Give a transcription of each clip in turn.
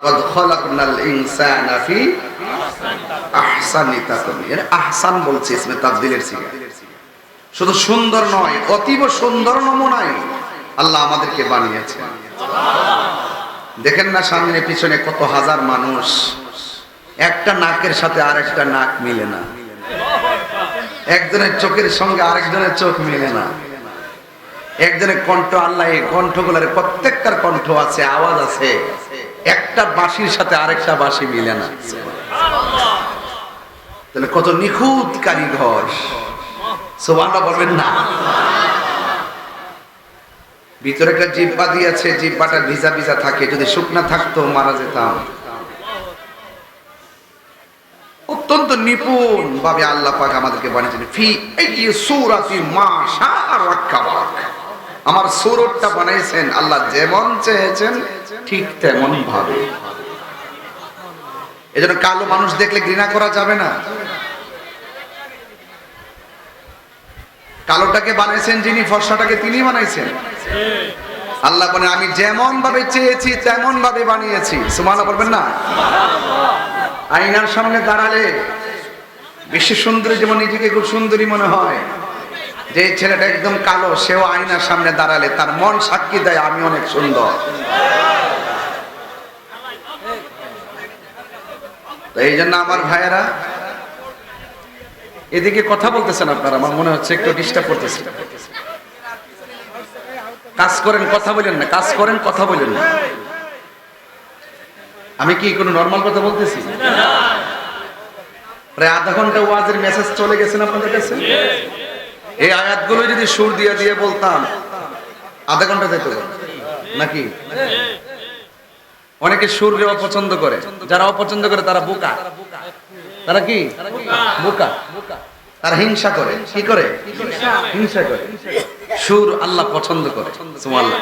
কদ খলাকনাল ইনসানা ফি আহসানি তাকওয়িম। এর আহসান বলছে ইসমে তাফদীলের সিগা। শুধু সুন্দর নয়, অতীব সুন্দর নমুনায় আল্লাহ আমাদেরকে বানিয়েছেন। দেখেন না সামনে পিছনে কত হাজার মানুষ, একটা নাকের সাথে আরেকটা নাক মিলে না, একজনের চোখের সঙ্গে আরেকজনের চোখ মিলে না, একজনের কণ্ঠ, আল্লাহ এই কণ্ঠগুলোর প্রত্যেকটার কণ্ঠ আছে, আওয়াজ আছে, একটা বাঁশির সাথে আরেকটা বাঁশি মিলে না। তাহলে কত নিখুঁত কারিগর, সুবহানাল্লাহ বলবেন না? ভিতরে একটা জিহ্বা দিয়েছে, জিহ্বাটা ভিজা ভিজা থাকে, যদি শুকনা থাকতো মারা যেতাম। অত্যন্ত নিপুণ ভাবে আল্লাহ পাক আমাদেরকে বানিয়েছেন। ফি আইয়ি সূরাতি মা শাআ রাক্কাবাক। আমার সূরতটা বানাইছেন আল্লাহ যেমন চেয়েছেন ঠিক তেমন ভাবে। এজন্য কালো মানুষ দেখলে ঘৃণা করা যাবে না। কালোটাকে বানাইছেন যিনি, ফর্সাটাকে তিনি বানাইছেন। আল্লাহ বলেন আমি যেমন ভাবে চেয়েছি তেমন ভাবে বানিয়েছি। সুবহানাল্লাহ বলবেন না? আয়নার সামনে দাঁড়ালে বিশ্ব সুন্দরী যেমন নিজেকে খুব সুন্দরী মনে হয়, যে ছেলেটা একদম কালো সেও আয়নার সামনে দাঁড়ালে তার মন সাক্ষী দেয় আমি অনেক সুন্দর। তো এই জন্য আমার ভাইয়েরা, এদিকে কথা বলতেছেন আপনারা, আমার মনে হচ্ছে একটু ডিস্টার্ব করতেছে। কাজ করেন, কথা বলেন না, কাজ করেন, কথা বলেন না। আমি কি কোনো নরমাল কথা বলতেছি? প্রায় আধা ঘন্টা ওয়াজের মেসেজ চলে গেছেন আপনাদের কাছে। এই আয়াতগুলো যদি সুর দিয়ে দিয়ে বলতাম আধা ঘন্টা যেত নাকি? অনেকে সুর অপছন্দ করে, যারা অপছন্দ করে তারা বোকা। তারা কি বোকা? তারা হিংসা করে। কি করে? হিংসা করে। সুর আল্লাহ পছন্দ করে। সুবহানাল্লাহ।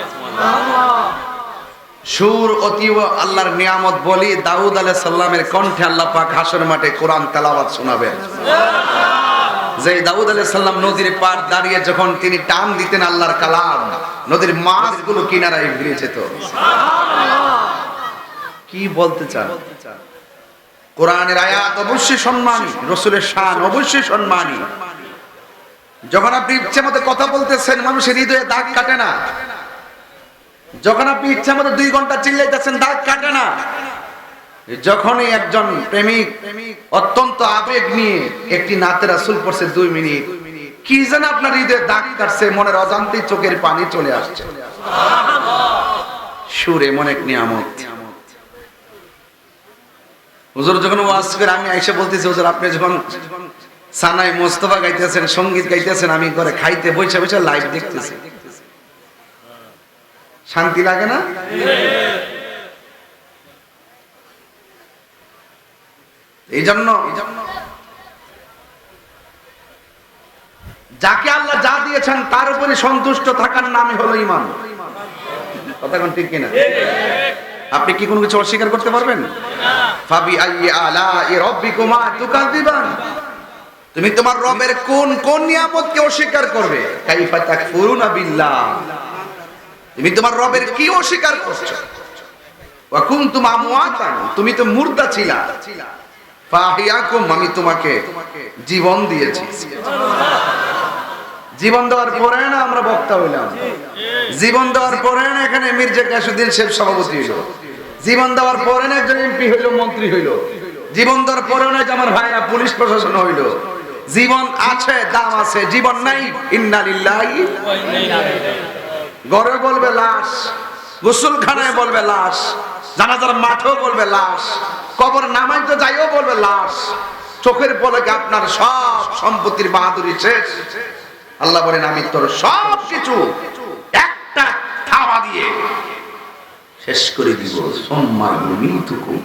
সুর অতীব আল্লাহর নিয়ামত। বলি দাউদ আলাইহিস সালামের কণ্ঠে আল্লাহ পাক হাসর মাঠে কোরআন তেলাওয়াত শোনাবেন। যে দাউদ আলাইহিস সালাম নদীর পার দাঁড়িয়ে যখন তিনি টান দিতেন আল্লাহর কালাম, নদীর মাছগুলো কিনারায় ভিড়ে যেত। কি বলতে চান? কোরআনের আয়াত অবশ্যই সম্মানী, রাসূলের শান অবশ্যই সম্মানী। যখন আপনি ইচ্ছে মতো কথা বলতেছেন মানুষের হৃদয়ে দাগ কাটে না। যখন আপনি ইচ্ছা মতো 2 ঘন্টা চিল্লাইতেছেন দাগ কাটে না। যখনই একজন প্রেমিক অত্যন্ত আবেগ নিয়ে একটি নাতে রাসূল পড়ছে 2 মিনিট, কি যেন আপনার হৃদয়ে দাগ কাটছে, মনের অজান্তেই চোখের পানি চলে আসছে। সুর এমন এক নিয়ামত। হুজুর যখন ওয়াজ করে আমি আয়েশা বলতেছি, হুজুর আপনি যখন সানাই মোস্তফা গাইতেছেন, সঙ্গীত গাইতেছেন, আমি ঘরে খাইতে বসে বসে লাইভ দেখতেছি। শান্তি লাগে না? এই জন্য যাকে আল্লাহ যা দিয়েছেন তার উপরে সন্তুষ্ট থাকার নামই হলো ঈমান। কথা কোন ঠিক কিনা? আপনি কি কোনো কিছু অস্বীকার করতে পারবেন? ফাবি আইয়ি আলাই রাব্বিকুমা তুকাযিবান। তুমি তোমার রবের কোন কোন নিয়ামতকে অস্বীকার করবে? কাইফা তাকফুরুনা বিল্লাহ। তুমি তোমার রবের কি অস্বীকার করছো? ওয়া কুনতুম আমওয়াতান, তুমি তো মুর্দা ছিলা। ফাহিয়াকুম, আমি তোমাকে জীবন দিয়েছি। জীবন দেওয়ার পরে না আমরা বক্তা হইলাম, জীবন দেওয়ার পরে না এখানে মির্জা কাসুদ্দিন শেখ সভাপতি হইল, জীবন দেওয়ার পরে না একজন এমপি হইল, মন্ত্রী হইল, জীবন দেওয়ার পরে না যে আমার ভাইরা পুলিশ প্রশাসন হইল। জীবন আছে, দাম আছে, জীবন নাই ইন্না লিল্লাহি ওয়া ইন্না ইলাইহি রাজিউন। ঘরে বলবে লাশ, গোসলখানায় বলবে লাশ, জানাজার মাঠেও বলবে লাশ, কবর নামাইতে যাইও বলবে লাশ। চোখের পলকে আপনার সব সম্পত্তির বাহাদুরি শেষ। আল্লাহ বলেন আমি তোর সব কিছু একটা থাবা দিয়ে শেষ করে দিব। সম্মান মৃত্যুকুম,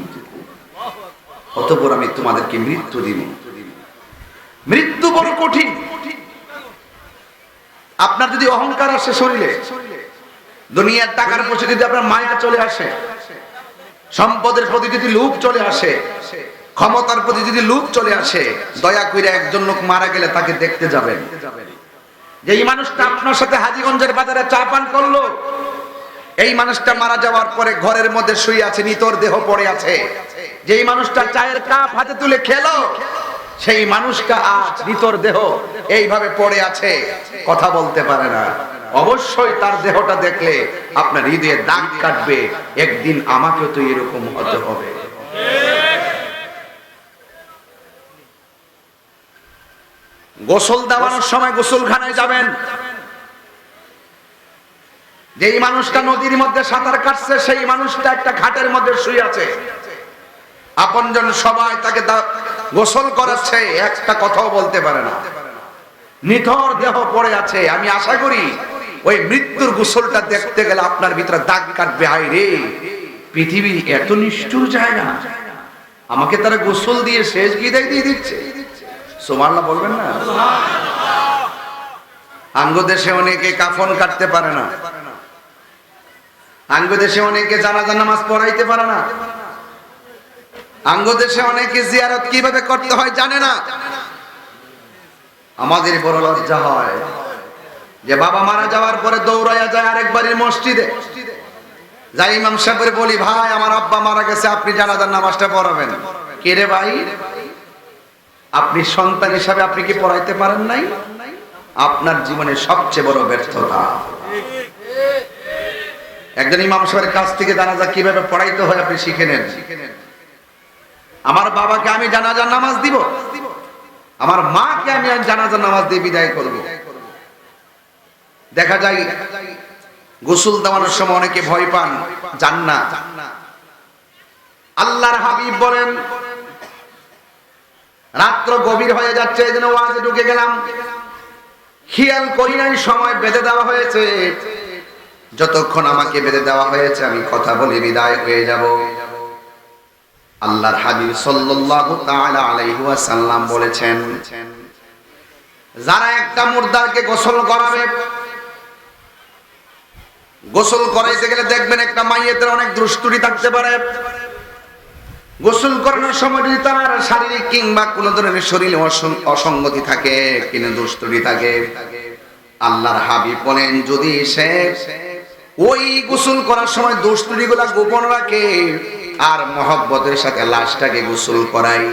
অতঃপর আমি তোমাদেরকে মৃত্যু দিব। মৃত্যু বড় কঠিন। আপনার যদি অহংকার আসে শরীরে, দুনিয়ার টাকার প্রতি যদি আপনার মায়া চলে আসে, সম্পদের প্রতি যদি লোভ চলে আসে, ক্ষমতার প্রতি যদি লোভ চলে আসে, দয়া করে একজন লোক মারা গেলে তাকে দেখতে যাবেন। যে এই মানুষটা আপনার সাথে হাজীগঞ্জের বাজারে চা পান করলো, এই মানুষটা মারা যাওয়ার পরে ঘরের মধ্যে শুয়ে আছে, নিতর দেহ পড়ে আছে। যেই মানুষটা চায়ের কাপ হাতে তুলে খেলো, সেই মানুষটা আজ নিতর দেহ এইভাবে পড়ে আছে, কথা বলতে পারে না। অবশ্যই তার দেহটা দেখলে আপনার হৃদয়ে দাগ কাটবে, একদিন আমাকেও তো এরকম হতে হবে। গোসল দেওয়ানোর সময় গোসলখানায় যাবেন, যেই মানুষটা নদীর মধ্যে সাঁতার কাটছে সেই মানুষটা একটা খাটের মধ্যে শুয়ে আছে, আপনজন সবাই তাকে গোসল করাচ্ছে, একটা কথাও বলতে পারে না, নিথর দেহ পড়ে আছে। আমি আশা করি ওই মৃত্যুর গোসলটা দেখতে গেলে আপনার ভিতরে দাগ কাটবে, হায় রে পৃথিবী এত নিষ্ঠুর জায়গা, আমাকে তারা গোসল দিয়ে শেষ বিদায় দিয়ে দিচ্ছে। সুবহানাল্লাহ বলবেন না? আঙ্গ দেশে অনেকে কাফন কাটতে পারে না, আঙ্গ দেশে অনেকে জানাজার নামাজ পড়াইতে পারে না, আঙ্গ দেশে অনেকে জিয়ারত কিভাবে করতে হয় জানে না। আমাদের বড় লজ্জা হয় যে বাবা মারা যাওয়ার পরে দৌড়াইয়া যায় আরেকবারের মসজিদে, যাই ইমাম সাহেবের বলি, ভাই আমার আব্বা মারা গেছে, আপনি জানাজার নামাজটা পড়াবেন। কে রে ভাই, আপনি সন্তান হিসাবে আপনি কি পড়াইতে পারেন নাই? আপনার জীবনের সবচেয়ে বড় ব্যর্থতা। একজন ইমাম সাহেবের কাছ থেকে জানাজা কিভাবে পড়াইতে হয় আপনি শিখে নেন। আমার বাবাকে আমি জানাজার নামাজ দিব, আমার মাকে আমি জানাজার নামাজ দিয়ে বিদায় করব। দেখা যায় গোসল দেওয়ানোর সময় অনেকে ভয় পান, জান না। আল্লাহর হাবিব বলেন, রাত্র গভীর হয়ে যাচ্ছে, এই জন্য ওয়াজে ঢুকে গেলাম, খেয়াল করি নাই সময় বেঁধে দেওয়া হয়েছে, যতক্ষণ আমাকে বেঁধে দেওয়া হয়েছে আমি কথা বলে বিদায় হয়ে যাব। আল্লাহর হাবিব সাল্লাল্লাহু তাআলা আলাইহি ওয়াসাল্লাম বলেছেন, যারা একটা মুর্দাকে গোসল করাবে, গোসল করাইতে গেলে দেখবেন একটা মাইয়েতের অনেক দুষ্টুরি থাকতে পারে। গোসল করানোর সময় যদি তার শারীরিক কিংবা কোনো ধরনের শরীরে অসঙ্গতি থাকে, কিনা দুষ্টুরি থাকে, আল্লাহর হাবিব বলেন যদি সে ওই গোসল করার সময় দুষ্টুরিগুলা গোপন রাখে আর মহব্বতের সাথে লাশটাকে গোসল করাই,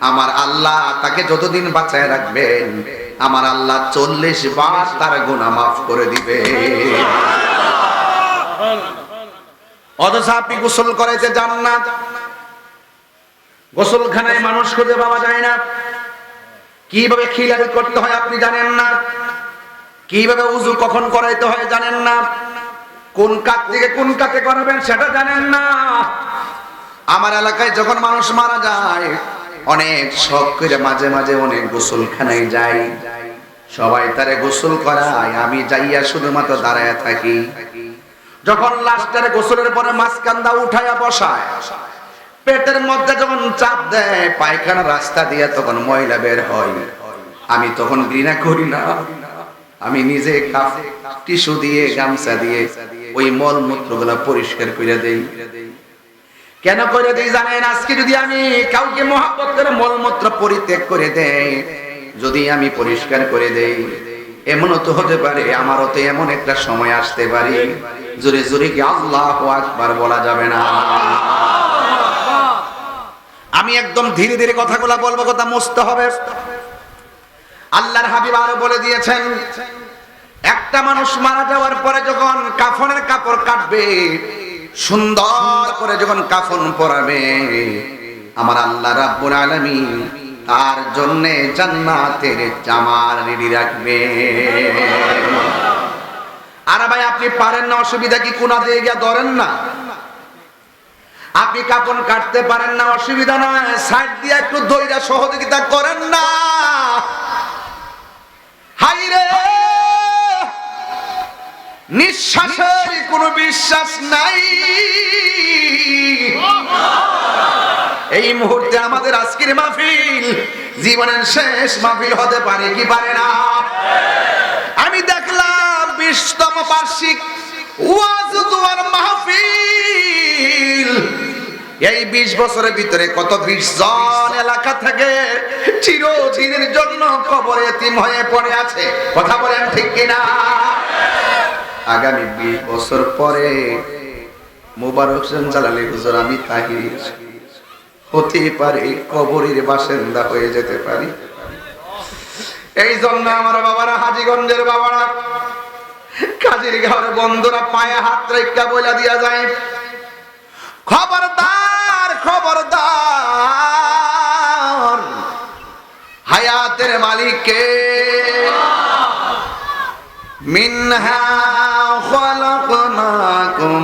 আমার আল্লাহ তাকে যতদিন বাঁচায় রাখবেন, আমার আল্লাহ 40 বার তার গুনাহ মাফ করে দিবে। অথচ আপনি গোসল করাইতে যান না, গোসলখানায় মানুষ খুঁজে পাওয়া যায় না, কিভাবে খিলাল করতে হয় আপনি জানেন না, কিভাবে উযু কখন করাইতে হয় জানেন না, কোন কাক থেকে কোন কাকে করাবেন সেটা জানেন না। আমার এলাকায় যখন মানুষ মারা যায়, অনেক শখ করে মাঝে মাঝে অনেক গোসলখানায় যাই, সবাই তারে গোসল করায়, আমি যাইয়া শুধুমাত্র দাঁড়ায় থাকি। যখন লাশটারে গোসলের পরে মাঝখানটা উঠাইয়া বসায়, পেটের মধ্যে যখন চাপ দেয় পায়খানা রাস্তা দিয়ে তখন ময়লা বের হয়, আমি তখন ঘৃণা করি না, আমি নিজে টিস্যু দিয়ে গামছা দিয়ে ওই মল মূত্রগুলো পরিষ্কার করে দেই। কেন করে দেই জানেন? আজকে যদি আমি কাউকে মহব্বত করে মল মূত্র পরিত্যাগ করে দেই, যদি আমি পরিষ্কার করে দেই, এমনও তো হতে পারে আমারও তো এমন একটা সময় আসতে পারে জোরে জোরে কি আল্লাহু আকবার বলা যাবে না। আমি একদম ধীরে ধীরে কথাগুলো বলবো, কথা মুছতে হবে। আল্লাহর হাবিব আরো বলে দিয়েছেন, একটা মানুষ মারা যাওয়ার পরে যখন কাফনের কাপড় কাটবে, সুন্দর করে যখন কাফন পরাবে, আমার আল্লাহ রাব্বুল আলামিন তার জন্য জান্নাতের জামার রেডি রাখবে। আর ভাই আপনি পারেন না, অসুবিধা কি? কোনা দিয়ে গিয়া ধরেন না। আপনি কাপন কাটতে পারেন না, অসুবিধা নয়, সাইড দিয়ে একটু ধৈর্য সহযোগিতা করেন না। হাইরে নিঃশ্বাসের কোনো বিশ্বাস নাই। এই মুহূর্তে আমাদের আজকের মাহফিল জীবনের শেষ মাহফিল হতে পারে কি পারে না? আমি দেখলাম 20তম বার্ষিক ওয়াজ দুয়ার মাহফিল, এই 20 বছরের ভিতরে কত 20 জন এলাকা থেকে চিরদিনের জন্য কবরে এতিম হয়ে পড়ে আছে। কথা বলেন ঠিক কিনা? আগামী 20 বছর পরে মোবারক হোসেন জালালী হুজুর আমি তাহির হতে পারে কবরের বাসিন্দা হয়ে যেতে পারি। এই জন্য আমার বাবারা, হাজীগঞ্জের বাবারা, কাজীর ঘর বন্ধুরা, পায়ে হাত রেখা বইলা দিয়া যায়, খবরদার খবরদার, হায়াতের মালিককে। মিনহা খালাকনাকুম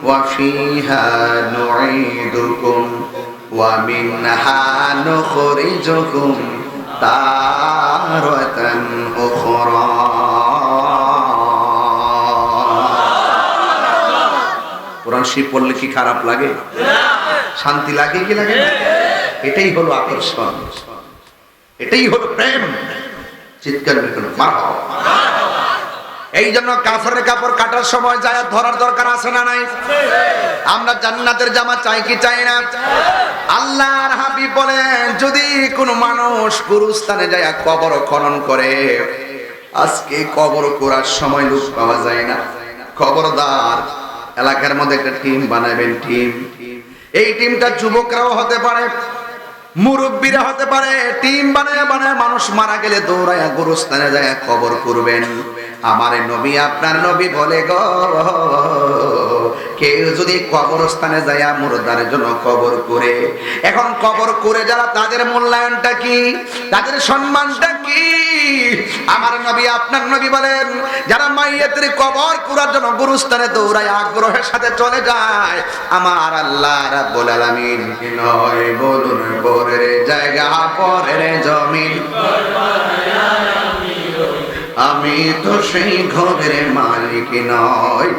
ওয়া ফিহা নুঈদুকুম ওয়া মিনহা নুখরিজুকুম তারাতান উখরা। কোরআন শরীফ পড়লে কি খারাপ লাগে? শান্তি লাগে কি লাগে? এটাই হলো আকর্ষণ, এটাই হলো প্রেম। চিৎকার করে মারহাবা। এই জন্য কাফেরের কাপড় কাটার সময় যায় ধরার দরকার আছে না নাই? আমরা জান্নাতের জামা চাই কি চাই না? আল্লাহর হাবিব বলেন, যদি কোনো মানুষ গুরুস্থানে যায় কবর খনন করে, আজকে কবর করার সময় লোক পাওয়া যায় না, খবরদার এলাকার মধ্যে একটা টিম বানাবেন। টিম, এই টিমটা যুবকরাও হতে পারে, মুরব্বীরা হতে পারে। টিম বানায় বানায় মানুষ মারা গেলে দৌড়ায়া গুরুস্থানে যায় কবর করবেন। আমার নবী আপনার নবী বলে গো, কেউ যদি কবরস্থানে যায় মুর্দার জন্য কবর করে, এখন কবর করে যারা, তাদের মূল্যায়নটা কি, তাদের সম্মানটা কি? আমার নবী আপনার নবী বলেন, যারা মাইয়াতের কবর করার জন্য গুরুস্থানে দৌড়ায় আগ্রহের সাথে চলে যায়, আমার আল্লাহ রাব্বুল আলামিন কি নয় বলুন, পরের জায়গা পরের জমিন, আমি তো সেই ঘরের মালিক নয়।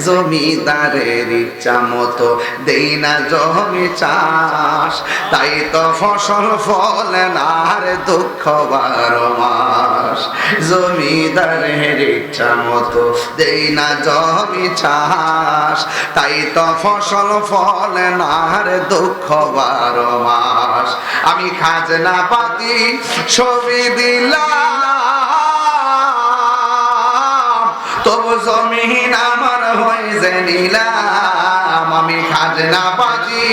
জমিদারের ইচ্ছা মতো দেই না জমি চাষ, তাই তো ফসল ফলে না আর দুঃখ 12 মাস। জমিদারের ইচ্ছা মতো দেই না জমি চাষ, তাই তো ফসল ফলে না আর দুঃখ 12 মাস। আমি খাজনা পাতি ছবি দিলাম, তবু জমিন আমার হয়ে যে নিলাম। আমি খাজনা পাতি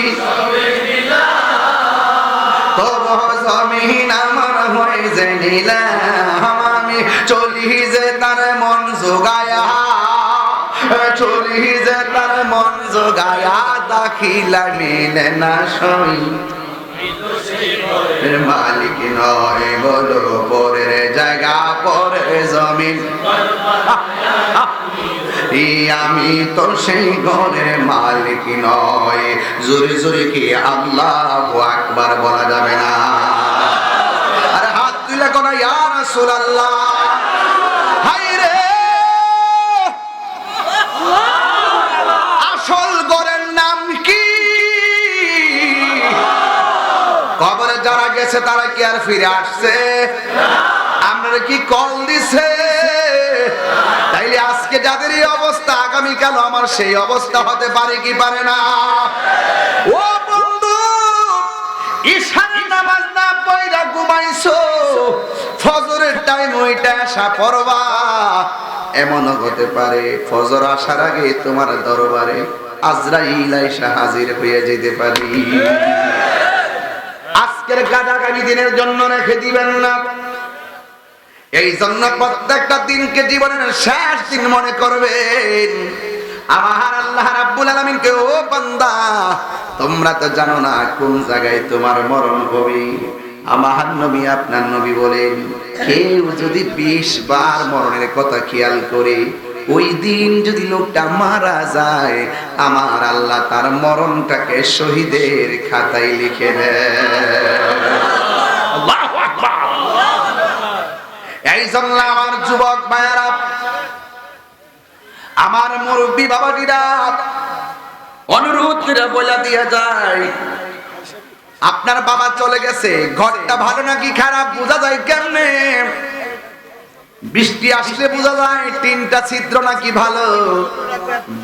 তবু জমিন আমার হয়ে যে নিলাম। আমি চলি যে তার মন জোগায়া, চলি যে তার মন জোগায়া, দাখিলা মিলে না সই মালিক নয় বলো, পরের জায়গা পরের জমিন, আমি তো সেই ঘরের মালিক নয়। জোরে জোরে কি আল্লাহু আকবার বলা যাবে না? আরে হাত তুলে কোন ইয়া রাসূলুল্লাহ। হায়রে আসল ঘরের নাম কি? কবরে যারা গেছে তারা কি আর ফিরে আসছে? আপনারা কি কল দিছে? তাইলে আজকে যাদের এই অবস্থা, আগামীকাল আমার সেই অবস্থা হতে পারে কি পারে না? ও বন্ধু, ঈশার নামাজ না পড়া ঘুমাইছো, ফজরের টাইম ওইটা আসা পড়বা। এমনও হতে পারে ফজর আসার আগে তোমার দরবারে আজরাইল আইসা হাজির হয়ে যেতে পারি। আজকের গাদাগাদি দিনের জন্য রেখে দিবেন না। এই জন্য প্রত্যেকটা দিনকে জীবনের শেষ দিন মনে করবেন। আমার আল্লাহ রাব্বুল আলামিনকে, ও বান্দা, তোমরা তো জানো না কোন জায়গায় তোমার মরণ হবে। আমার নবী আপনার নবী বলেন, কেউ যদি 20 বার মরণের কথা খেয়াল করে, ওই দিন যদি লোকটা মারা যায়, আমার আল্লাহ তার মরণটাকে শহীদের খাতায় লিখে দেয়। আল্লাহু আকবার। এই জন্য আমার যুবক ভাইয়েরা, আমার মুরব্বী বাবাজিরা, অনুরোধ করে বলে দিয়ে যায়, আপনার বাবা চলে গেছে, ঘরটা ভালো নাকি খারাপ বোঝা যায় কেমনে? বৃষ্টি আসলে বোঝা যায় টিনটা ছিদ্র নাকি ভালো।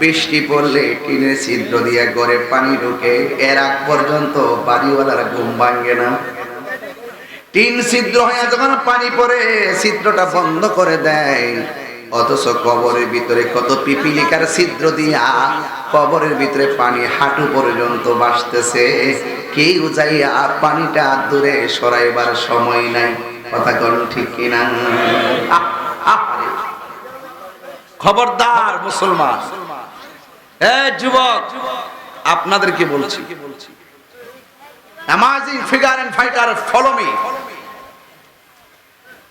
বৃষ্টি পড়লে টিনের ছিদ্র দিয়ে ঘরে পানি ঢুকে, এর আগ পর্যন্ত বাড়িওয়ালার ঘুম ভাঙে না। টিন ছিদ্র হয়ে যখন পানি পড়ে ছিদ্রটা বন্ধ করে দেয়, অথচ কবরের ভিতরে কত পিপিলিকার ছিদ্র দিয়া কবরের ভিতরে পানি হাঁটু পর্যন্ত ভাসতেছে, কেউ যাইয়া পানিটা দূরে সরাইবার সময় নাই। কথা কোন ঠিক কিনা? খবরদার মুসলমান, যুবক, আপনাদেরকে বলছি, amazing figure and fighter, follow me.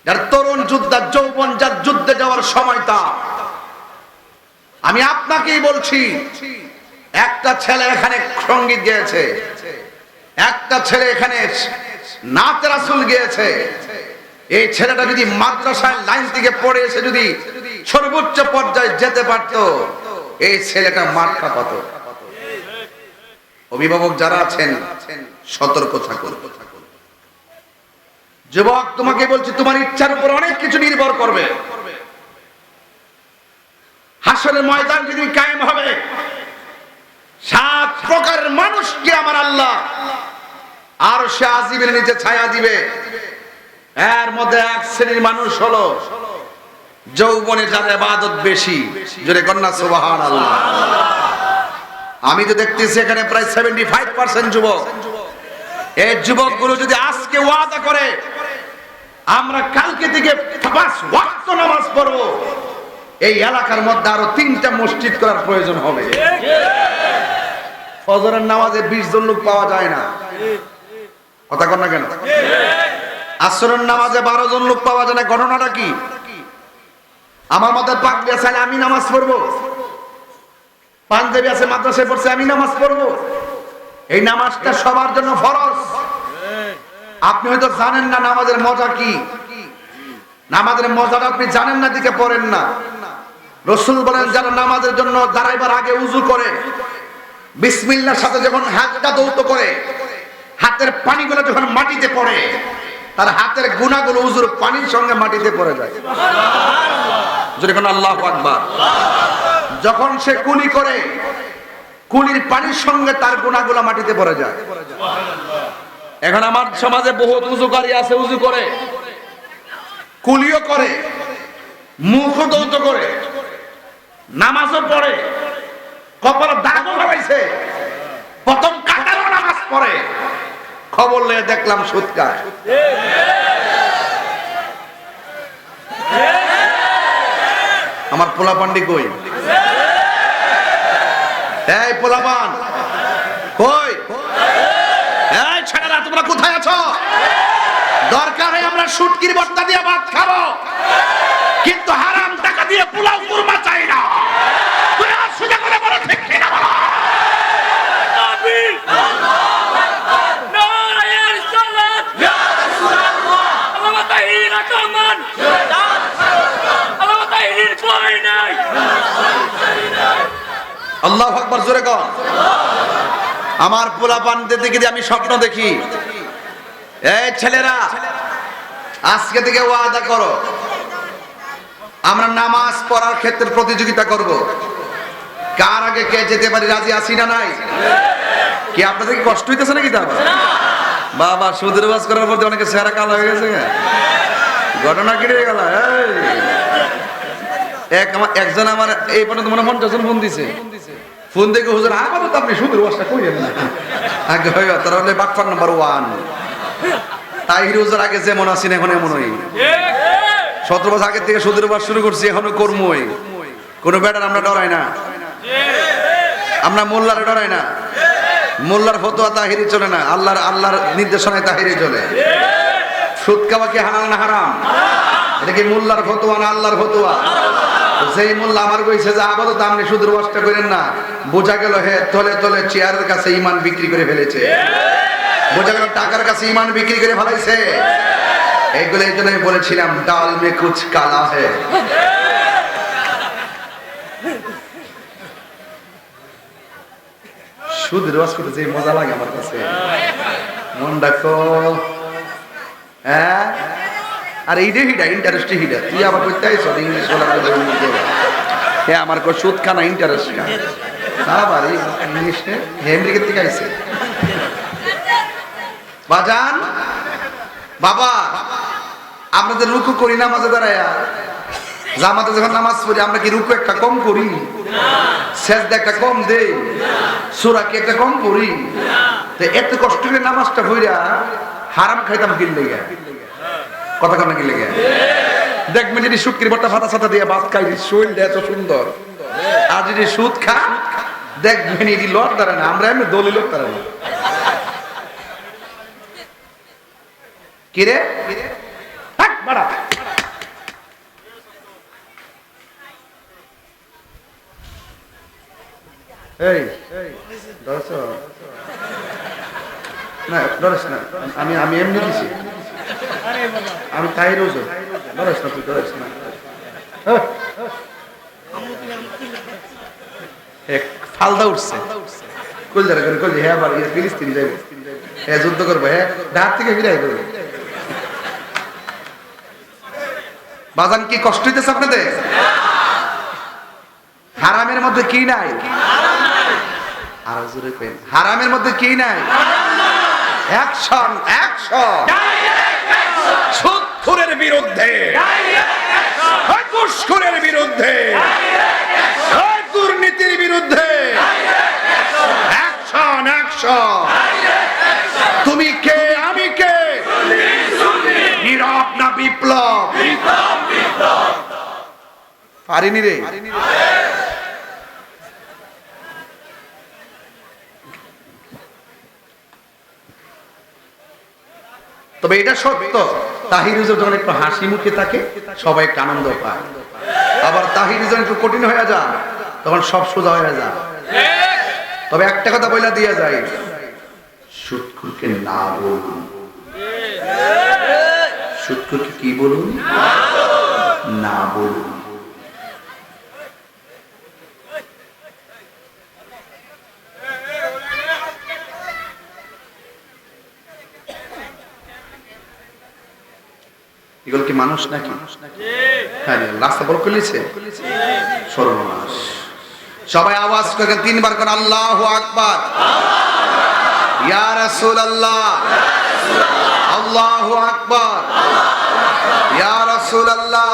যার তরুণ যোদ্ধা, যৌবন, যার যুদ্ধে যাওয়ার সময় তা, আমি আপনাকেই বলছি, একটা ছেলে এখানে সঙ্গীত গেয়েছে, একটা ছেলে এখানে নাতে রাসূল গেয়েছে। এই ছেলেটা যদি মাদ্রাসায় লাইন থেকে পড়ে এসে যদি সর্বোচ্চ পর্যায়ে যেতে পারত, এই ছেলেটা মার্কা পাত। অভিভাবক যারা আছেন সতর্ক থাকুন। যুবক, তোমাকে বলছি, তোমার ইচ্ছার উপর অনেক কিছু নির্ভর করবে। হাসরের ময়দান যদি কায়েম হবে, 7 প্রকারের মানুষকে আমার আল্লাহ আরশে আজিমের নিচে ছায়া দিবে। এর মধ্যে এক শ্রেণীর মানুষ হলো যৌবনে যার ইবাদত বেশি। জোরে কন্যা সুবহানাল্লাহ। আমি তো দেখতেছি এখানে প্রায় 75% যুবক। এই যুবকগুলো যদি আজকে ওয়াদা করে আমরা কালকে থেকে 5 ওয়াক্ত নামাজ পড়বো, এই এলাকার মধ্যে আরো 3টা মসজিদ করার প্রয়োজন হবে। ফজরের নামাজে 20 জন লোক পাওয়া যায় না, কথা কন না কেন? আসরের নামাজে 12 জন লোক পাওয়া যায় না, ঘটনাটা কি? আমার মাথায় পাগড়ি আছে, আমি নামাজ পড়বো। পাঞ্জাবি আছে, মাদ্রাসায় পড়ছে, আমি নামাজ পড়বো। এই নামাজটা সবার জন্য ফরজ। আপনি হয়তো জানেন না নামাজের মজা কি। নামাজের মজাটা আপনি জানেন না, দিকে পড়েন না। রাসূল বলেন, যারা নামাজের জন্য দাঁড়াইবার আগে উযু করে, বিসমিল্লাহর সাথে যখন হাতটা দৌত করে, হাতের পানিগুলো যখন মাটিতে পড়ে, তার হাতের গুনাহগুলো উযুর পানির সঙ্গে মাটিতে পড়ে যায়। জোরে কোন আল্লাহু আকবার। যখন সে কুলি করে, কুলির পানির সঙ্গে তার গুনাহগুলো মাটিতে পড়ে যায়। এখন আমার সমাজে বহুত উযুকারী আছে, উযু করে, কুলিও করে, মুখও দৌত করে, নামাজও পড়ে, কপালে দাগও লাগাইছে, প্রথম কাতারও নামাজ পড়ে। খবর লয়ে দেখলাম সুদকার। আমার পোলাপান্ডি কই? এই পোলাপান কই? এই ছেলেরা, তোমরা কোথায় আছো? দরকার হয় আমরা শুটকির ভর্তা দিয়ে ভাত খাবো, কিন্তু হারাম টাকা দিয়ে পোলাও কুরমা চাই না। তুই আর সোজা করে বলো, ঠিক কিনা বলো? আমিন। নারায়ে সালাত ইয়া রাসূলুল্লাহ। আল্লাহ তাহির আকমান। আল্লাহ তাহির কই নাই। আল্লাহু আকবার, জোরে কর। আমার পোলাপানদের দিকে আমি স্বপ্ন দেখি, এই ছেলেরা আজকে থেকে ওয়াদা করো, আমরা নামাজ পড়ার ক্ষেত্রে প্রতিযোগিতা করব। কার আগে কে যেতে পারি, রাজি আছি না নাই? কি আপনাদের কি কষ্ট হইতেছে নাকি? তা বাবা, সুদের বাস করার পর অনেকে চেহারা কালো হয়ে গেছে। ঘটনা কি হয়ে গেল? একজন আমার এই পর্যন্ত মনে 50 জন ফোন দিছে। ফোন দেখে হুজুর, আপাতত আপনি সুদের বাসটা কইলেন না, আগে হয় তার হলে বাটপার নাম্বার 1। তাই হুজুর আগে যেমন আছেন এখন এমনই। 17 বছর আগে থেকে সুদের বাস শুরু করছি, এখনো কর্মই। কোনো ব্যাটার আমরা ডরাই না, আমরা মোল্লারে ডরাই না। মোল্লার ফতোয়া তাহিরি চলে না, আল্লাহর নির্দেশনায় তাহিরি চলে। সুদ খাওয়া কি হালাল না হারাম? এটা কি মোল্লার ফতোয়া না আল্লাহর ফতোয়া? সেই মোল্লা আমার কইছে যে আপাতত আপনি সুদের বাসটা করেন না, বোঝা গেল হে তলে তলে চেয়ারের কাছে ঈমান বিক্রি করে ফেলেছে, বোঝা গেল টাকার কাছে ঈমান বিক্রি করে ফেলাইছে। এইগুলো এই জন্য আমি বলেছিলাম, ডাল মে কুছ কালা হে। সুদের বাস করতে যে মজা লাগে আমার কাছে, মন রাখো। হ্যাঁ, আর এইটা হিডা ইন্টারেস্ট হিডা, তুই আবার করতে আইছ ইংলিশ বলা হ্যাঁ, আমার কো সুদ খানা ইন্টারেস্ট না আবার ইংলিশে আমেরিকা থেকে আইছে। বাজান বাবা, আমরা যে রুকু করি না মাঝে দাঁড়ায়া, জামাতে যখন নামাজ পড়ি আমরা কি রুকু একটা কম করি, সেজদা একটা কম দেই, সূরা কি একটা কম পড়ি? তো এত কষ্ট করে নামাজটা পড়া হারাম খাইতাম কি লাগা? কথা কন কি লাগা? দেখবেন যদি শুটকির ভর্তা ফাতা সাতা দিয়ে ভাত খাই, শরীরটা এত সুন্দর। আর যদি সুদ খা দেখবেন এটি লট দাঁড়ায় না, আমরা এমনি দলি লোক দাঁড়ায় না। কিরে বাড়া এই ধরছ না, ধরস না, আমি আমি এমনি দিছি, আমি তাই রোজ ধরস না, তুই ধরস না। ফালদা উঠছে কলজারা করে কলজি, হ্যাঁ আবার ফিলিস্তিন যাইব, হ্যাঁ যুদ্ধ করবো, হ্যাঁ ঢাক থেকে ফিরাই করবো। বাজান কি কষ্ট হইতেছে আপনাদের? হারামের মধ্যে কি নাই? আরো জোরে কইন, হারামের মধ্যে কি নাই? অ্যাকশন অ্যাকশন, সুদখোরের বিরুদ্ধে, ঘুষখোরের বিরুদ্ধে, দুর্নীতির বিরুদ্ধে অ্যাকশন অ্যাকশন। তুমি কে আমি কে? নীরব না বিপ্লব? পারিনি রে। তবে এটা সত্য, তাহির হুজুর যখন একটু হাসি মুখে থাকে সবাই একটু আনন্দ পায়, আবার তাহির হুজুর একটু কঠিন হয়ে যায় তখন সব সোজা হয়ে যায়। তবে একটা কথা বইলা দিয়া যায়, সুদখোরকে না বলুন। সুদখোরকে কি বলুন? না বলুন। এগুলো কি মানুষ নাকি? হ্যাঁ, রাস্তা বড় করেছে, সর্বনাশ। সবাই আওয়াজ করে তিনবার করে আল্লাহু আকবার, ইয়া রাসূলুল্লাহ, আল্লাহু আকবার, ইয়া রাসূলুল্লাহ,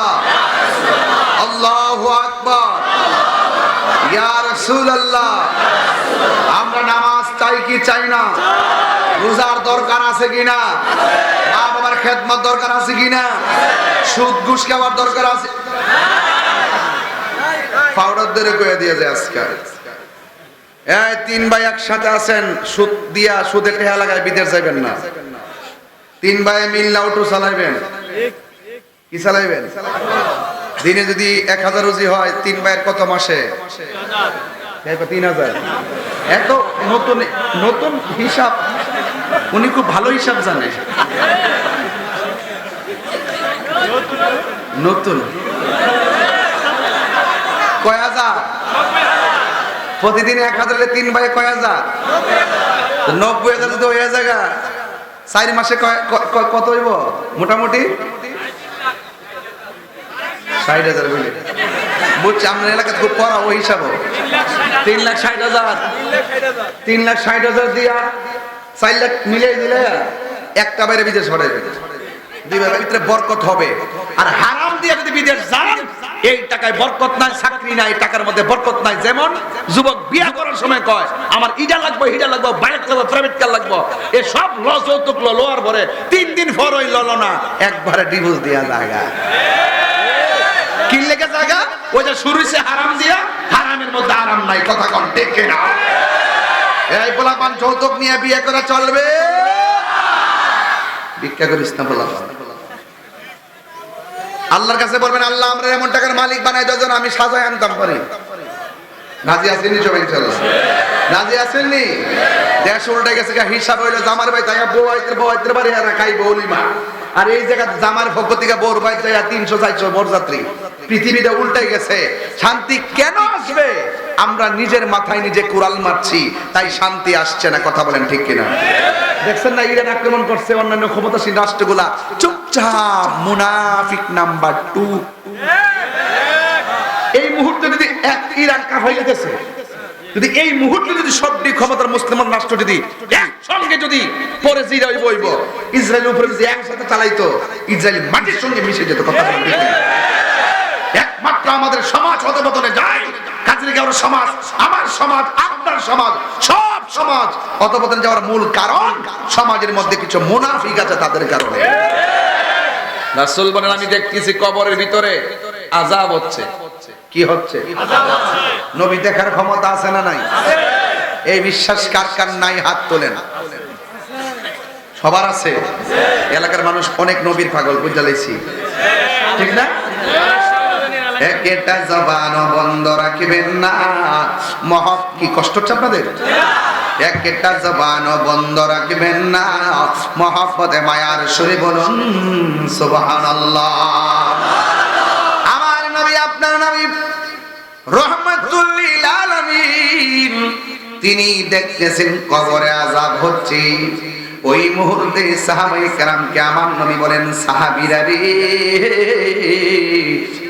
আল্লাহু আকবার, ইয়া রাসূলুল্লাহ। আমরা নামাজ চাই কি চাই না? রোজার দরকার আছে কিনা? মা বাবার খেদমত দরকার আছে কিনা? সুদ ঘুষ খাওয়ার দরকার আছে? পাউডার ধরে কয়ে দিয়ে যায় আজকাল, এই তিন ভাই একসাথে আছেন, সুদ দিয়া সুদে টেহা লাগায় বিদেশ যাবেন না। তিন ভাই মিল্লা অটো চালাইবেন, কি চালাইবেন? দিনে যদি 1000 রুজি হয়, তিন ভাইয়ের কত মাসে? 3000। এত নতুন নতুন হিসাব, উনি খুব ভালো হিসাব জানে। নতুন কয় হাজার? প্রতিদিন 1000 তিন ভাই কয় হাজার? 90,000 যদি হয়ে জায়গা 4 মাসে কত হইব? মোটামুটি 60,000 বলে বুঝছি। আপনার এলাকায় খুব পড়া ওই হিসাব 3,60,000, 3,60,000 দিয়া 4 লাখ মিলিয়ে দিলে একটা বাইরে বিদেশ ছড়াইবে, দিবের ভিতরে বরকত হবে। আর হারাম দিয়ে যদি বিদেশ যান, এই টাকায় বরকত নাই, চাকরি নাই, টাকার মধ্যে বরকত নাই। যেমন যুবক বিয়া করার সময় কয় আমার ইডা লাগবে, হিডা লাগবে, বাইক লাগবে, প্রাইভেট কার লাগবে, এ সব লস যৌতুক লোয়ার ভরে 3 দিন পর ওই ললো না, একবারে ডিভোর্স দিয়া জায়গা। কি লেগে জায়গা? ওই যে শুরু হইছে হারাম দিয়া, হারামের মধ্যে আরাম নাই। কথা কন ঠিক কিনা? এই পোলাপান যৌতুক নিয়ে বিয়ে করে চলবে? ভিক্ষা করিস না পোলাপান। আল্লাহর কাছে বলবেন, আল্লাহ আমরা এমন টাকার মালিক বানাই দাও যেন আমি সাজায় আনতাম পারি। রাজি আছেন নি সবাই? ইনশাআল্লাহ রাজি আছেন নি? দেশ উল্টে গেছে, হিসাব হইলো জামার ভাই তাই বউ আইতে পারে আর খাইবো অলিমা, আর এই জায়গা জামার পক্ষ থেকে বউর ভাই তাই 300-400 বরযাত্রী। পৃথিবীটা উল্টে গেছে। শান্তি কেন আসবে? আমরা নিজের মাথায় নিজে কুড়াল মারছি, তাই শান্তি আসছে না। কথা বলেন ঠিক কিনা? দেখছেন না ইরান আক্রমণ করছে, অন্যান্য ক্ষমতাসীন রাষ্ট্রগুলা চুপচাপ। মুনাফিক নাম্বার 2। এই মুহূর্তে যদি ইরান কাফাই গেছে, যদি এই মুহূর্তে যদি সবটি ক্ষমতার মুসলমান রাষ্ট্র যদি একসঙ্গে যদি পরে জিরা হইব, ইসরায়েলের উপরে যদি একসাথে চালাইতো, ইসরায়েল মাটির সঙ্গে মিশে যেত। কথা বলেন ঠিক কিনা? আমাদের সমাজ অধঃপতনে যায়, কাজীগাঁওর সমাজ, আমার সমাজ, আপনার সমাজ, সব সমাজ অধঃপতনে যাওয়ার মূল কারণ সমাজের মধ্যে কিছু মুনাফিক আছে, তাদের কারণে। রাসূল বলেন আমি দেখতেছি কবরের ভিতরে আযাব হচ্ছে। কি হচ্ছে? নবী দেখার ক্ষমতা আছে না নাই? এই বিশ্বাস কার কার নাই হাত তোলেন। সবার আছে। এলাকার মানুষ অনেক নবীর পাগল বুঝাইছি, ঠিক না? একটা জবান বন্ধ রাখবেন না, কি কষ্ট হচ্ছে আপনাদের? একটা জবান বন্ধ রাখবেন না, মহব্বতে মায়ার সুরে বলুন সুবহানাল্লাহ। আমার নবী, আপনার নবী রহমাতুল লিল আলামিন, তিনি দেখতেছেন কবরে আযাব হচ্ছে। ওই মুহূর্তে সাহাবায়ে কেরামকে আমার নবী বলেন, সাহাবীরা রে,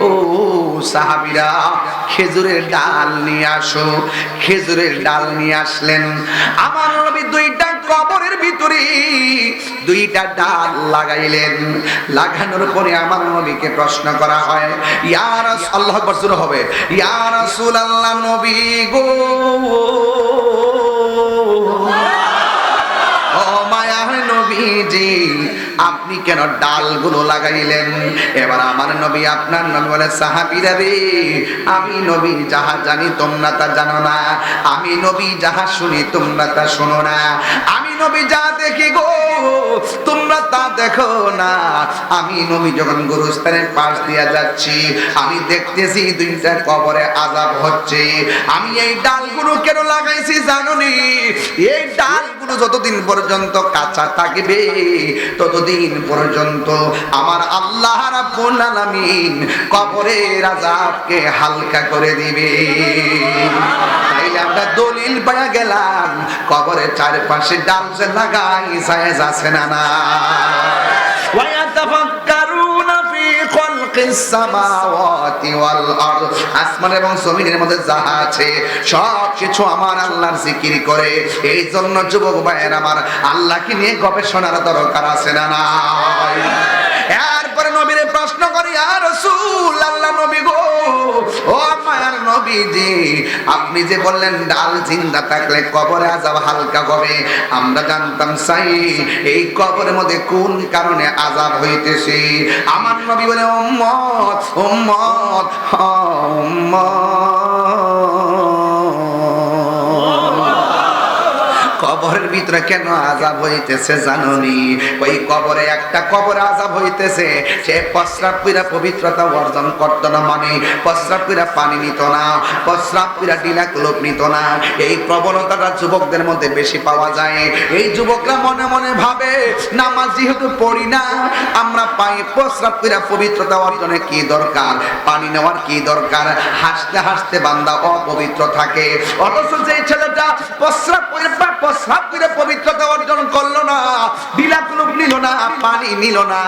ও সাহাবীরা, খেজুরের ডাল নিয়ে আসো। খেজুরের ডাল নিয়ে আসলেন। আমার নবী দুইটা কবরের ভিতরে দুইটা ডাল লাগাইলেন। লাগানোর পরে আমার নবীকে প্রশ্ন করা হয়, ইয়া রাসূল, আল্লাহু আকবার জোরে হবে, ইয়া রাসূলুল্লাহ, নবী গো, ও মায়ার নবীজি, আপনি কেন ডালগুলো লাগাইলেন? এবার আমার নবী, আপনার নবী বলে, সাহাবীরা রে, আমি নবী যাহা জানি তোমরা তা জানো না, আমি নবী যাহা শুনি তোমরা তা শোনো না, আমি নবী যা দেখি গো তোমরা তা দেখো না। আমি নবী যখন গুরুস্থানের পাশ দিয়া যাচ্ছি, আমি দেখতেছি দুইটা কবরে আযাব হচ্ছে। আমি এই ডালগুলো কেন লাগাইছি জানোনি? এই ডালগুলো যতদিন পর্যন্ত কাঁচা থাকবে ততদিন পর্যন্ত আমার আল্লাহ রাব্বুল আলামিন কবরের আযাবকে হালকা করে দিবে। তাইলে আমরা দলিল পাওয়া গেলাম, কবরের চারপাশে ডাল যে লাগাই জায়েজ আছে না না? ওয়ায়াতাফাক্কারুনা ফি খালকিস সামাওয়াতি ওয়াল আরদ, আসমান এবং জমিনের মধ্যে যাহা আছে সব কিছু আমার আল্লাহর জিকির করে। এই জন্য যুবক ভাইয়ের আমার, আল্লাহকে নিয়ে গবেষণার দরকার আছে না নাই? এরপরে নবীরে প্রশ্ন করি, ইয়া রাসূল, আল্লাহ নবী গো, ও মায়ার নবীজি, আপনি যে বললেন ডাল জিন্দা থাকলে কবরে আযাব হালকা হবে, আমরা জানতাম চাই এই কবরের মধ্যে কোন কারণে আযাব হইতেছে? আমার নবী বলে, উম্মত উম্মত কবরের ভিতরে কেন আযাব হইতেছে জানোনি? ওই কবরে একটা কবরে আযাব হইতেছে, সে প্রস্রাব কইরা পবিত্রতা অর্জন করত না, মানে প্রস্রাব কইরা পানি নিত না, প্রস্রাব কইরা ডিলা কুলুপ নিত না। এই প্রবণতাটা যুবকদের মধ্যে বেশি পাওয়া যায়। এই যুবকরা মনে মনে ভাবে, নামাজ যেহেতু পড়ি না, আমরা পাই প্রস্রাব কইরা পবিত্রতা অর্জনে কি দরকার, পানি নেওয়ার কি দরকার? হাসতে হাসতে বান্দা অপবিত্র থাকে। অথচ যে ছেলেটা প্রস্রাব করে পবিত্রতা অর্জন করলো না, বিলাকুলুপ নিল না, পানি নিল না,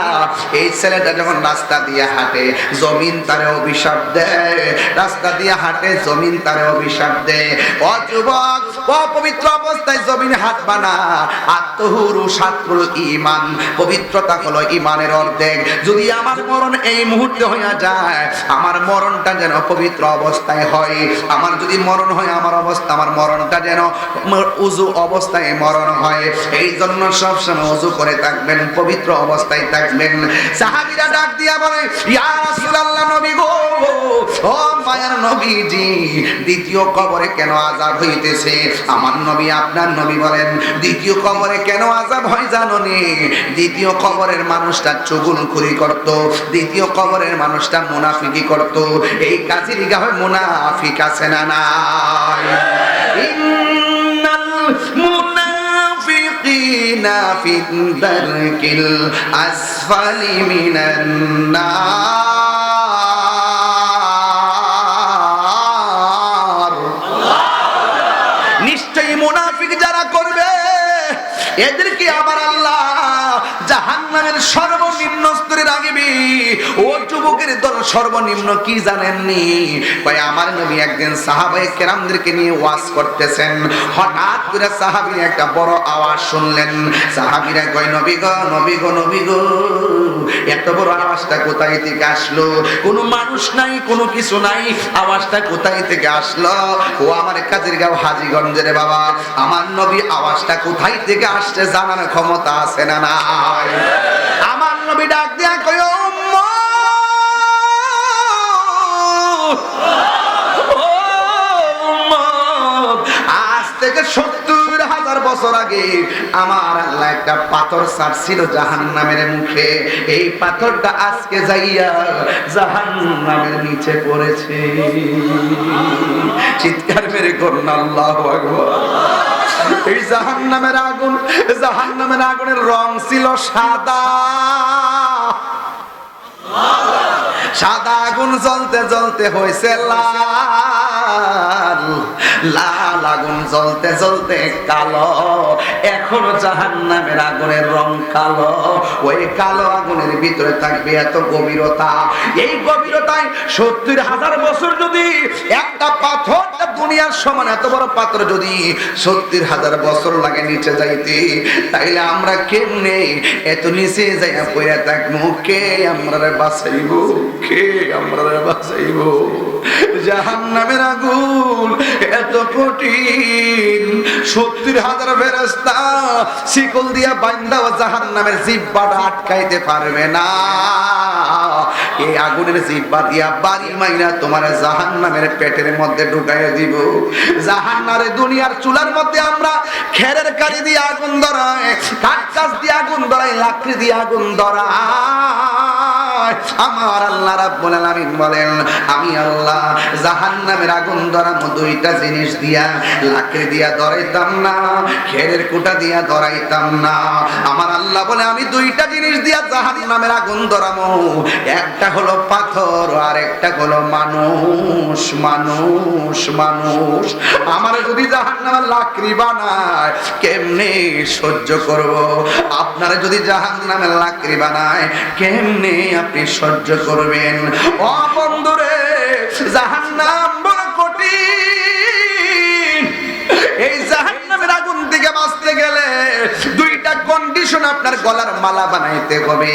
এই ছেলেটা যখন রাস্তা দিয়ে হাঁটে জমিন তারে অভিশাপ দেয়, রাস্তা দিয়ে হাঁটে জমিন তারে অভিশাপ দেয়। ও যুবক, অপবিত্র অবস্থায় জমিনে হাঁটবা না। আত্মহুরু শাত্রুল ঈমান, পবিত্রতা হলো ঈমানের অর্ধেক। যদি আমার মরণ এই মুহূর্তে হইয়া যায়, আমার মরণটা যেন পবিত্র অবস্থায় হয়। আমার যদি মরণ হয়, আমার অবস্থা, আমার মরণটা যেন উযু অবস্থায় মরণ হয়। এই জন্য সবসময় ওযু করে থাকবেন, পবিত্র অবস্থায় থাকবেন। সাহাবীরা ডাক দিয়া বলে, ইয়া রাসূলুল্লাহ, নবী গো, ও মায়ার নবীজি, দ্বিতীয় কবরে কেন আযাব হইতেছে? আমার নবী, আপনার নবী বলেন, দ্বিতীয় কবরে কেন আযাব হয় জানোনি? দ্বিতীয় কবরের মানুষটা চুগলখুরি করত, দ্বিতীয় কবরের মানুষটা মুনাফিকি করত। এই কাজের গায়ে মুনাফিক আছে না নাই? মুনাফিকিনা ফি দারকিল আসফালি মিনান নার। নিশ্চয়ই মুনাফিক যারা করবে এদেরকে আবার আল্লাহ জাহান্নামের সর্বনিম্ন স্তরে রাখবে। ও যুবকের দল, সর্বনিম্ন কি জানেননি? ভাই আমার নবী একদিন সাহাবায়ে কেরামদেরকে নিয়ে ওয়াজ করতেছেন, হঠাৎ করে সাহাবীরা একটা বড় আওয়াজ শুনলেন। সাহাবীরা কয়, নবী গো, নবী গো, নবী গো, এত বড় আওয়াজটা কোথায় থেকে আসলো? কোনো মানুষ নাই, কোনো কিছু নাই, আওয়াজটা কোথায় থেকে আসলো? ও আমার কাজের গাঁও হাজীগঞ্জের বাবা, আমার নবী আওয়াজটা কোথায় থেকে আসছে জানার ক্ষমতা আছে না নাই? আমার নবী ডাক দিয়া কয়, আজ থেকে ৭০,০০০ বছর আগে আমার আল্লাহ একটা পাথর ছাড়ছিল জাহান্নামের মুখে। এই পাথরটা আজকে যাইয়া জাহান্নামের নিচে পড়েছে। চিৎকার মেরে করুন আল্লাহু আকবার। এই জাহান্নামের আগুন, জাহান্নামের আগুনের রং ছিল সাদা। সাদা আগুন জ্বলতে জ্বলতে হয়েছে লাল, লাল আগুন জ্বলতে জ্বলতে কালো। এখনো জাহান্নামের আগুনের রং কালো। ওই কালো আগুনের ভিতরে থাকবে এত গভীরতা। এই গভীরতায় ৭০,০০০ বছর যদি একটা পাথর, দুনিয়ার সমান এত বড় পাথর যদি ৭০,০০০ বছর লাগে নিচে যাইতে, তাইলে আমরা কেমনে এত নিচে যাইয়া পড়ে থাকবো? কে আমরা বাঁচাইব? কে আমরা বাঁচাইব? জাহান্নামের আগুন এত কঠিন, ৭০,০০০ ফেরেশতা শিকল দিয়া বাইন্দাও জাহান্নামের জিহ্বাটা আটকাইতে পারবে না। এই আগুনের জিহ্বা দিয়া বাড়ি মাইরা তোমার জাহান্নামের পেটের মধ্যে ঢুকাইয়া দিব। জাহান্নারে দুনিয়ার চুলার মধ্যে আমরা খেরের কালি দিয়ে আগুন ধরাই, কাঠ গাছ দিয়ে আগুন ধরাই, লাকড়ি দিয়ে আগুন ধরাই। আমার আল্লাহ রাব্বুল আলামিন বলেন, আমি আল্লাহ জাহান্নামের আগুন ধরানো দুইটা জিনিস দিয়া, লাকড়ি দিয়া ধরাইতাম না, খেরের কুটা দিয়া ধরাইতাম না। আমার আল্লাহ বলে, আমি দুইটা জিনিস দিয়া জাহান্নামের আগুন ধরাবো। একটা হলো পাথর, আর একটা হলো মানুষ। মানুষ মানুষ আমার যদি জাহান্নামের লাকড়ি বানায় কেমনে সহ্য করব? আপনারা যদি জাহান্নামের লাকড়ি বানায় কেমনে আপনি সহ্য করবেন? ও বন্ধুরে, জাহান্নাম বড় কঠিন। এই জাহান্নামের আগুন থেকে বাঁচতে গেলে দুইটা কন্ডিশন আপনার গলার মালা বানাইতে হবে।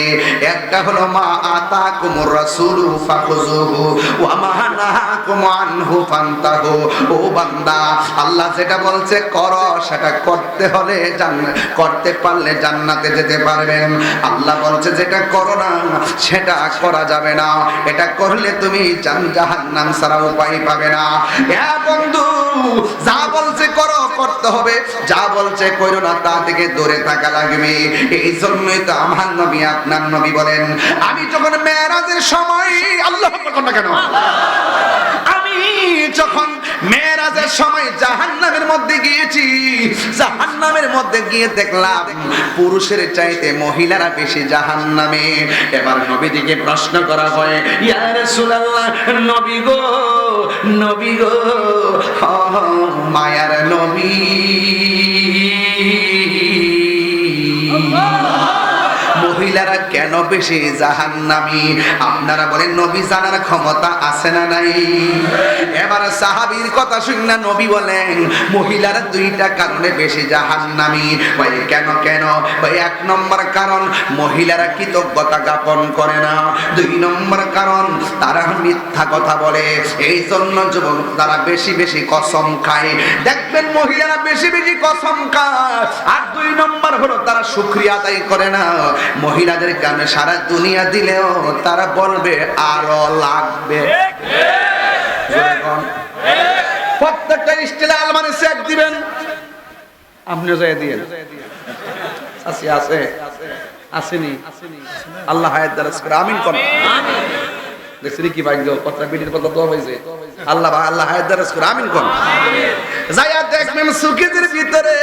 একটা হলো মা আতাকুমুর রাসূলু ফাখুযুহু ওয়া মা নাহাকুম আনহু ফান্তাহু। ও বান্দা, আল্লাহ যেটা বলছে করো, সেটা করতে হলে করতে পারলে জান্নাতে যেতে পারবেন। আল্লাহ বলছে যেটা করো না সেটা করা যাবে না, এটা করলে তুমি জাহান্নাম ছাড়া উপায় পাবে না। এ বন্ধু, যা বলছে করো, করতে হবে, যা বলছে করো না তা থেকে দূরে থাকা লাগবে। এই জন্যই তো আমার নবী, আপনার নবী বলেন, আমি যখন মেরাজের সময়, আল্লাহ তখন না কেন, আমি যখন মেরাজের সময় জাহান্নামের মধ্যে গিয়েছি, জাহান্নামের মধ্যে গিয়ে দেখলাম পুরুষের চাইতে মহিলারা বেশি জাহান্নামে। এবার নবীজিকে প্রশ্ন করা হয়, ইয়া রাসূলুল্লাহ, নবী গো, নবী গো, মায়ার নবী, মহিলারা কেন বেশি জাহান্নামী? আপনারা বলেন নবী জানার ক্ষমতা আছে না নাই? এবার সাহাবীর কথা শুনে নবী বলেন, মহিলারা দুইটা কারণে বেশি জাহান্নামী। ভাই কেন কেন? ভাই এক নম্বর কারণ, মহিলারা কৃতজ্ঞতা জ্ঞাপন করে না। দুই নম্বর কারণ, তারা মিথ্যা কথা বলে। এই জন্য যুবক তারা বেশি বেশি কসম খায়। দেখবেন মহিলারা বেশি বেশি কসম খায়। আর দুই নম্বর হলো তারা শুকরিয়া আদায় করে না। মহিলাদের কারণে সারা দুনিয়া দিলেও তারা বলবে আরো লাগবে। প্রত্যেকটা স্টিলে আলমারি সেট দিবেন, আপনিও যাই দিয়েন। আছে আছে আসেনি, আল্লাহ হায়াত দারাজ করে, আমিন কোন। দেখছিলি কি ভাগ্য, কথা বিটির কথা তো হয়েছে। আল্লাহ আল্লাহ হায়াত দারাজ করে, আমিন কোন। যাইয়া দেখবেন সুকেজের ভিতরে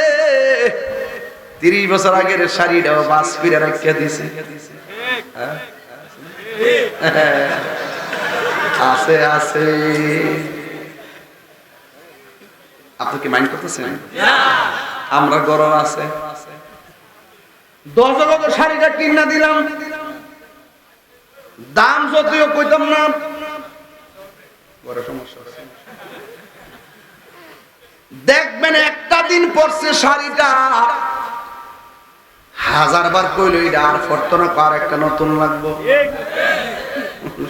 30 বছর আগের শাড়িটাও বাস ফিরে রাখিয়া দিছে। আছে আছে, আপনি কি মাইন্ড করতেছেন? আমরা গরম আছে, দশগত শাড়িটা কিনা দিলাম, দাম যদিও কইতাম না, বড় সমস্যা আছে। দেখবেন একটা দিন পরছে শাড়িটা, 1000 বার কইলো এটা আর ফরতো না, আর একটা নতুন লাগবো।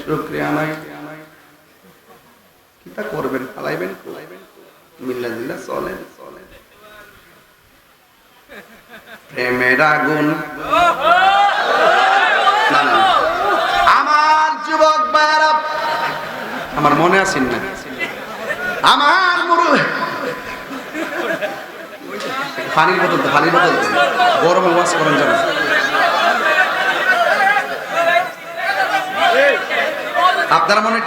শুকরিয়া নাই, কিটা করবেন, ফালাইবেন, মিল্লা দিল্লা চলেন। প্রেমের আগুন। আমার যুবক ভাইরা, আমার মনে আছেন না, আমার মুরু পানির বোতল, গরমে ওয়াশ করেন যাবে। আপনারা মনে